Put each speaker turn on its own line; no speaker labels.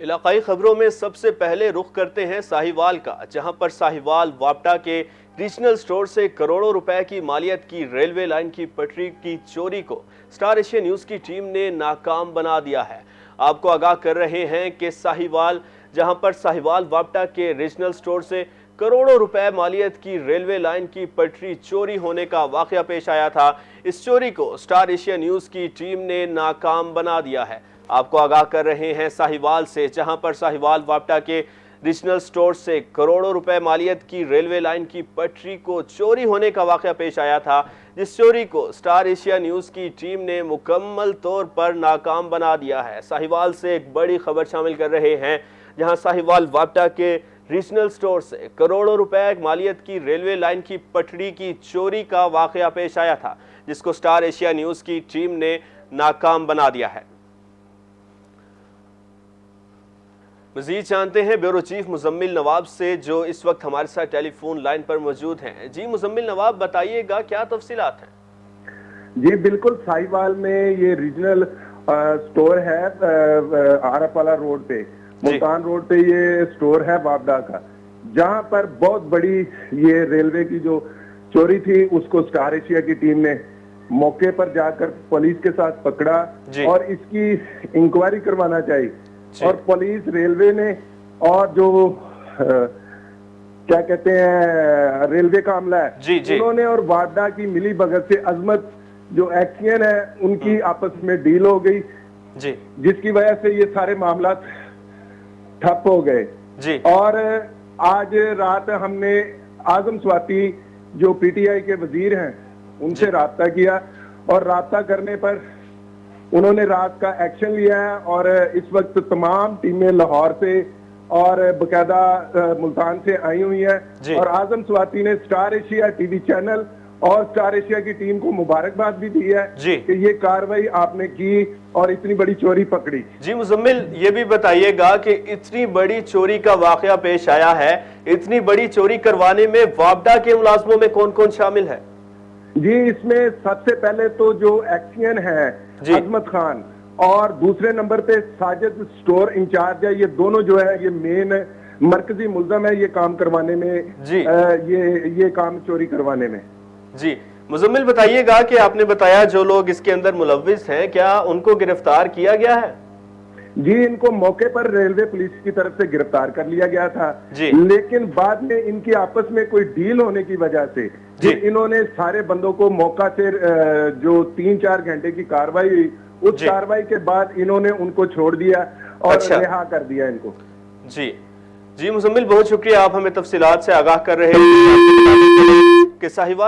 علاقائی خبروں میں سب سے پہلے رخ کرتے ہیں ساہیوال کا، جہاں پر ساہیوال واپڈا کے ریجنل سٹور سے کروڑوں روپے کی مالیت کی ریلوے لائن کی پٹری کی چوری کو سٹار ایشیا نیوز کی ٹیم نے ناکام بنا دیا ہے۔ آپ کو آگاہ کر رہے ہیں کہ ساہیوال، جہاں پر ساہیوال واپڈا کے ریجنل سٹور سے کروڑوں روپے مالیت کی ریلوے لائن کی پٹری چوری ہونے کا واقعہ پیش آیا تھا۔ اس چوری کو سٹار ایشیا نیوز کی ٹیم نے ناکام بنا دیا ہے۔ آپ کو آگاہ کر رہے ہیں ساہیوال سے، جہاں پر ساہیوال واپڈا کے ریجنل سٹور سے کروڑوں روپے مالیت کی ریلوے لائن کی پٹری کو چوری ہونے کا واقعہ پیش آیا تھا، جس چوری کو سٹار ایشیا نیوز کی ٹیم نے مکمل طور پر ناکام بنا دیا ہے۔ ساہیوال سے ایک بڑی خبر شامل کر رہے ہیں، جہاں ساہیوال واپڈا کے ریجنل سٹور سے کروڑوں روپے مالیت کی ریلوے لائن کی پٹری کی چوری کا واقعہ پیش آیا تھا، جس کو سٹار ایشیا نیوز کی ٹیم نے ناکام بنا دیا ہے۔ مزید جانتے ہیں بیورو چیف مزمل نواب سے، جو اس وقت ہمارے ساتھ ٹیلی فون لائن پر موجود ہیں۔ جی مزمل نواب، بتائیے گا کیا تفصیلات ہیں؟
جی بالکل، ساہیوال میں یہ ریجنل سٹور ہے، عارف والا روڈ پہ، ملتان روڈ پہ یہ سٹور ہے واپڈا کا، جہاں پر بہت بڑی یہ ریلوے کی جو چوری تھی اس کو سٹار ایشیا کی ٹیم نے موقع پر جا کر پولیس کے ساتھ پکڑا اور اس کی انکوائری کروانا چاہیے، اور پولیس، ریلوے نے اور جو کیا کہتے ہیں ریلوے کا عملہ ہے، انہوں نے اور واپڈا کی ملی بھگت سے عظمت جو ایکشن ہے ان کی آپس میں ڈیل ہو گئی، جس کی وجہ سے یہ سارے معاملات ٹھپ ہو گئے۔ اور آج رات ہم نے اعظم سواتی جو پی ٹی آئی کے وزیر ہیں ان سے رابطہ کیا، اور رابطہ کرنے پر انہوں نے رات کا ایکشن لیا ہے، اور اس وقت تمام ٹیمیں لاہور سے اور باقاعدہ ملتان سے آئی ہوئی ہیں، اور اعظم سواتی نے star Asia T V channel اور سٹار ایشیا کی ٹیم کو مبارکباد بھی دی ہے کہ یہ کارروائی آپ نے کی اور اتنی بڑی چوری پکڑی۔
جی مزمل، یہ بھی بتائیے گا کہ اتنی بڑی چوری کا واقعہ پیش آیا ہے، اتنی بڑی چوری کروانے میں واپڈا کے ملازموں میں کون کون شامل ہے؟
جی اس میں سب سے پہلے تو جو ایکشن ہے عظمت خان، اور دوسرے نمبر پہ ساجد سٹور انچارج ہے، یہ دونوں جو ہے یہ مین مرکزی ملزم ہے یہ کام کروانے میں، یہ کام چوری کروانے میں۔
جی مزمل، بتائیے گا کہ آپ نے بتایا جو لوگ اس کے اندر ملوث ہیں، کیا ان کو گرفتار کیا گیا ہے؟
جی ان کو موقع پر ریلوے پولیس کی طرف سے گرفتار کر لیا گیا تھا، لیکن بعد میں ان کی آپس میں کوئی ڈیل ہونے کی وجہ سے انہوں نے سارے بندوں کو موقع سے جو 3-4 گھنٹے کی کاروائی ہوئی، اس کاروائی کے بعد انہوں نے ان کو چھوڑ دیا اور رہا کر دیا ان کو۔
جی مزمل، بہت شکریہ، آپ ہمیں تفصیلات سے آگاہ کر رہے ہیں کہ ساہیوال